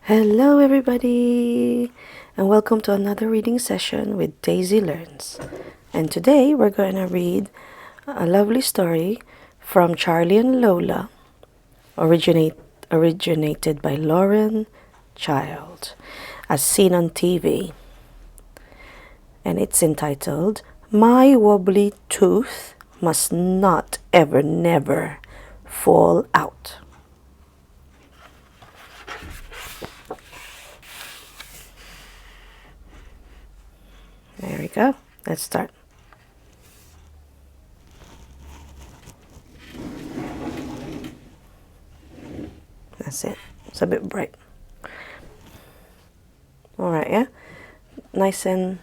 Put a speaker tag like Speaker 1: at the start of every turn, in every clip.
Speaker 1: Hello, everybody, and welcome to another reading session with Daisy Learns. And today we're going to read a lovely story from Charlie and Lola, originated by Lauren Child, as seen on TV. And it's entitled, My Wobbly Tooth Must Not Ever Never Fall Out. There we go. Let's start. That's it. It's a bit bright. Alright, yeah? Nice and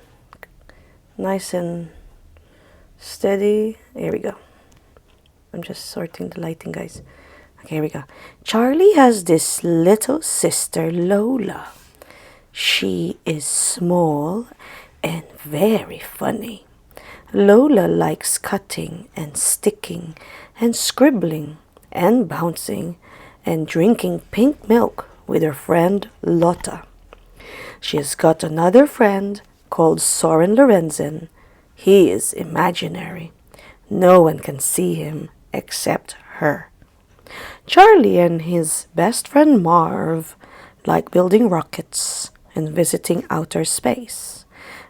Speaker 1: steady. Here we go. I'm just sorting the lighting, guys. Okay, here we go. Charlie has this little sister, Lola. She is small and very funny. Lola likes cutting and sticking and scribbling and bouncing and drinking pink milk with her friend Lotta. She has got another friend called Soren Lorenzen. He is imaginary. No one can see him except her. Charlie and his best friend Marv like building rockets and visiting outer space.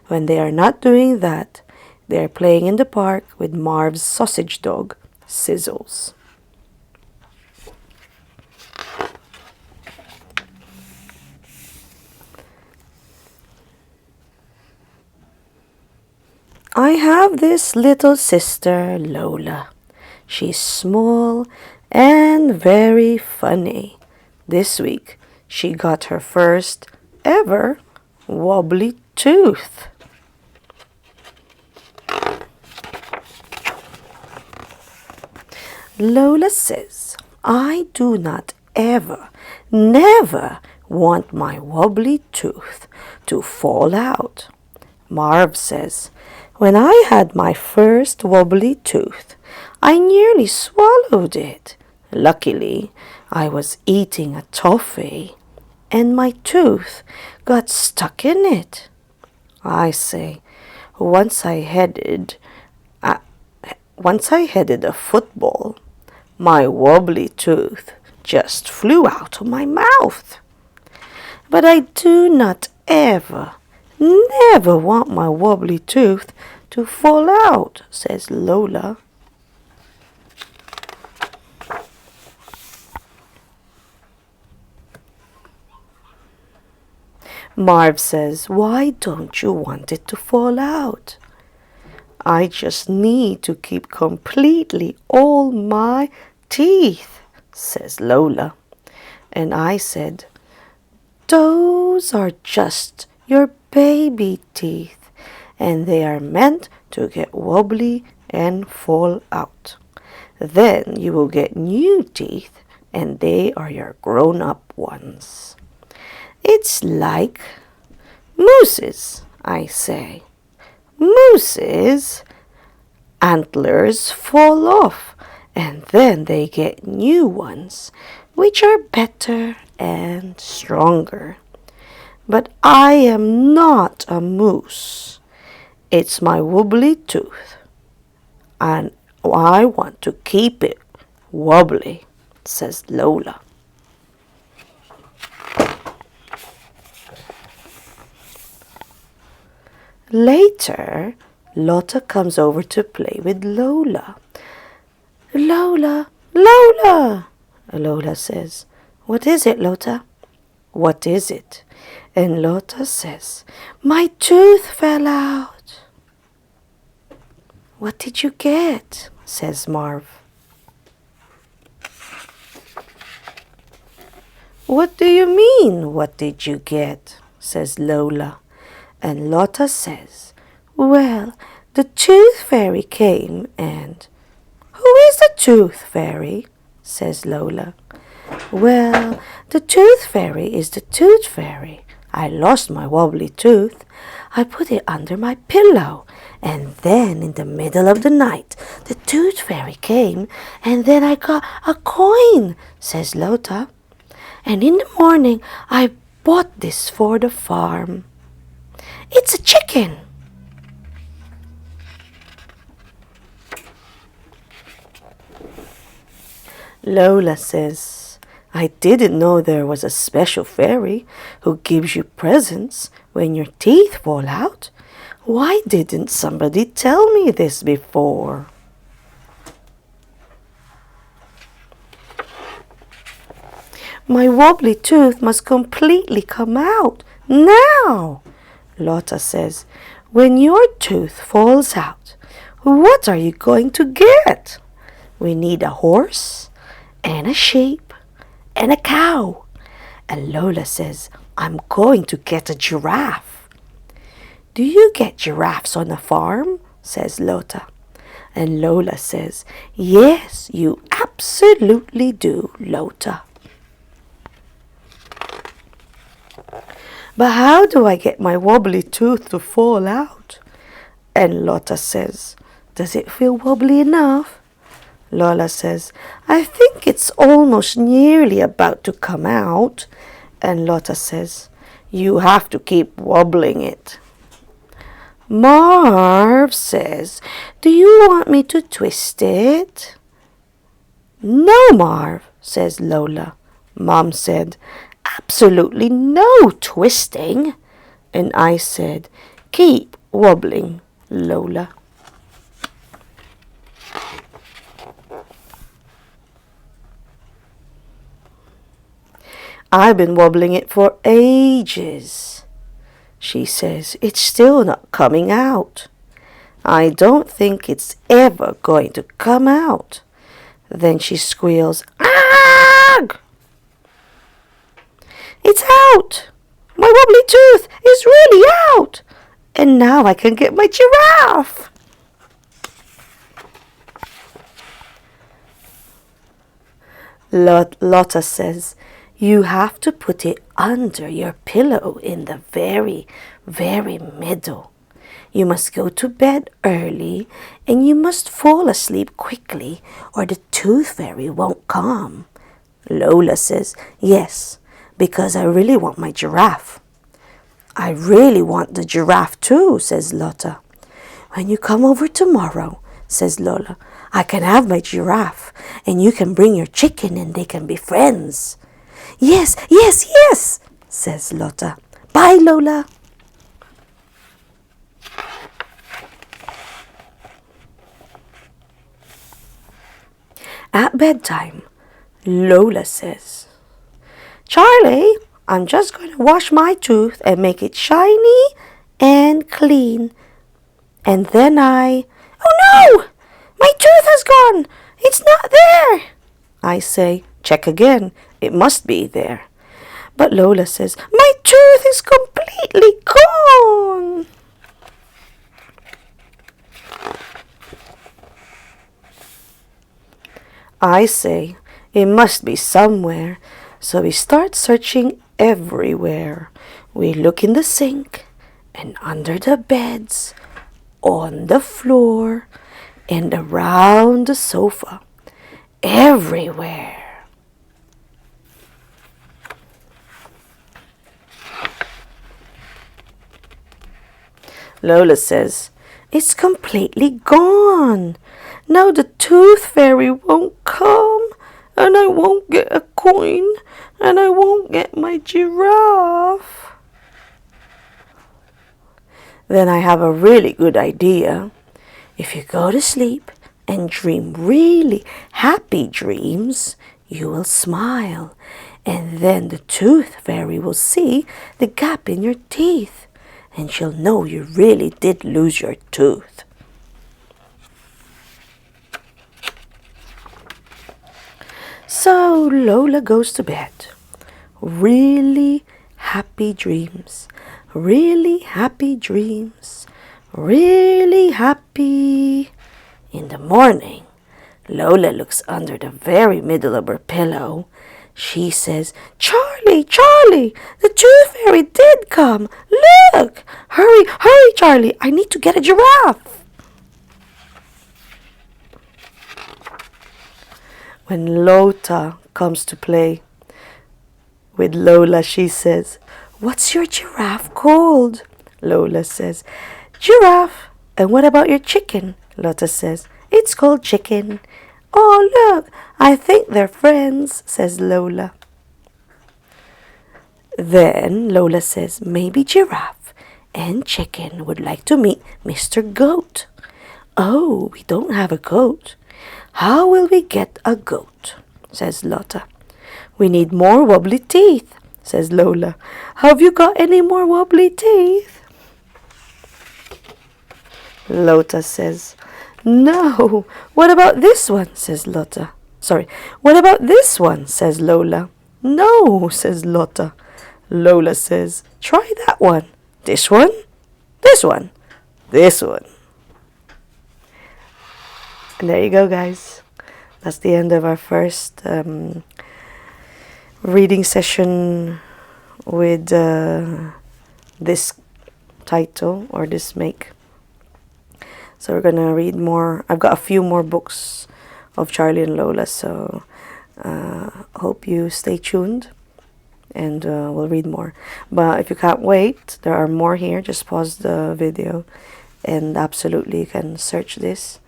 Speaker 1: When they are not doing that, they are playing in the park with Marv's sausage dog, Sizzles. I have this little sister, Lola. She's small and very funny. This week, she got her first ever wobbly tooth. Lola says, I do not ever, never want my wobbly tooth to fall out. Marv says, when I had my first wobbly tooth, I nearly swallowed it. Luckily, I was eating a toffee, and my tooth got stuck in it. I say, once I headed a football, my wobbly tooth just flew out of my mouth. But I do not ever, never want my wobbly tooth to fall out, says Lola. Marv says, why don't you want it to fall out? I just need to keep completely all my teeth, says Lola. And I said, those are just your baby teeth, and they are meant to get wobbly and fall out. Then you will get new teeth, and they are your grown-up ones. It's like mooses, I say. Mooses' antlers fall off, and then they get new ones, which are better and stronger. But I am not a moose. It's my wobbly tooth, and I want to keep it wobbly, says Lola. Later, Lotta comes over to play with Lola. Lola, Lola, Lola says. What is it, Lotta? What is it? And Lotta says, my tooth fell out. What did you get? Says Marv. What do you mean, what did you get? Says Lola. And Lotta says, well, the tooth fairy came and... Who is the tooth fairy? Says Lola. Well, the tooth fairy is the tooth fairy. I lost my wobbly tooth. I put it under my pillow. And then in the middle of the night, the tooth fairy came. And then I got a coin, says Lotta. And in the morning, I bought this for the farm. It's a chicken. Lola says, I didn't know there was a special fairy who gives you presents when your teeth fall out. Why didn't somebody tell me this before? My wobbly tooth must completely come out now, Lotta says. When your tooth falls out, what are you going to get? We need a horse and a sheep and a cow. And Lola says, I'm going to get a giraffe. Do you get giraffes on the farm? Says Lotta. And Lola says, yes, you absolutely do, Lotta. But how do I get my wobbly tooth to fall out? And Lotta says, does it feel wobbly enough? Lola says, I think it's almost nearly about to come out. And Lotta says, you have to keep wobbling it. Marv says, do you want me to twist it? No, Marv, says Lola. Mom said, absolutely no twisting. And I said, keep wobbling, Lola. I've been wobbling it for ages. She says, it's still not coming out. I don't think it's ever going to come out. Then she squeals, Ag! It's out! My wobbly tooth is really out! And now I can get my giraffe! Lotta says, you have to put it under your pillow in the very, very middle. You must go to bed early and you must fall asleep quickly or the tooth fairy won't come. Lola says, yes, because I really want my giraffe. I really want the giraffe too, says Lotta. When you come over tomorrow, says Lola, I can have my giraffe and you can bring your chicken and they can be friends. Yes, yes, yes, says Lotta. Bye, Lola. At bedtime, Lola says, Charlie, I'm just going to wash my tooth and make it shiny and clean. And then oh no, my tooth has gone. It's not there. I say, check again. It must be there. But Lola says, my tooth is completely gone. I say, it must be somewhere. So we start searching everywhere. We look in the sink and under the beds, on the floor, and around the sofa. Everywhere. Lola says, it's completely gone. Now the tooth fairy won't come, and I won't get a coin, and I won't get my giraffe. Then I have a really good idea. If you go to sleep and dream really happy dreams, you will smile, and then the tooth fairy will see the gap in your teeth. And she'll know you really did lose your tooth. So Lola goes to bed. Really happy dreams. Really happy dreams. Really happy. In the morning, Lola looks under the very middle of her pillow. She says, Charlie, Charlie, the tooth fairy did come. Look, hurry, hurry, Charlie, I need to get a giraffe. When Lotta comes to play With Lola, she says, "What's your giraffe called?" Lola says, "Giraffe." "And what about your chicken?" Lotta says, "It's called Chicken." "Oh, look, I think they're friends," says Lola. Then Lola says, "Maybe Giraffe and Chicken would like to meet Mr. Goat." "Oh, we don't have a goat." "How will we get a goat?" says Lotta. "We need more wobbly teeth," says Lola. "Have you got any more wobbly teeth?" Lotta says, "No. What about this one?" says Lotta. What about this one?" says Lola. "No," says Lotta. Lola says, "Try that one." "This one? This one? This one?" And there you go, guys. That's the end of our first reading session with this title or this make. So we're gonna read more. I've got a few more books of Charlie and Lola, so hope you stay tuned and we'll read more. But if you can't wait, there are more here. Just pause the video and absolutely you can search this.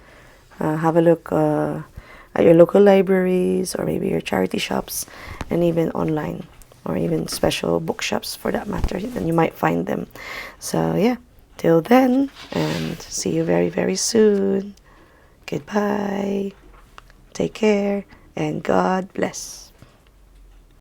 Speaker 1: Have a look at your local libraries or maybe your charity shops and even online or even special bookshops for that matter, and you might find them. So yeah, till then, and see you very, very soon. Goodbye. Take care and God bless.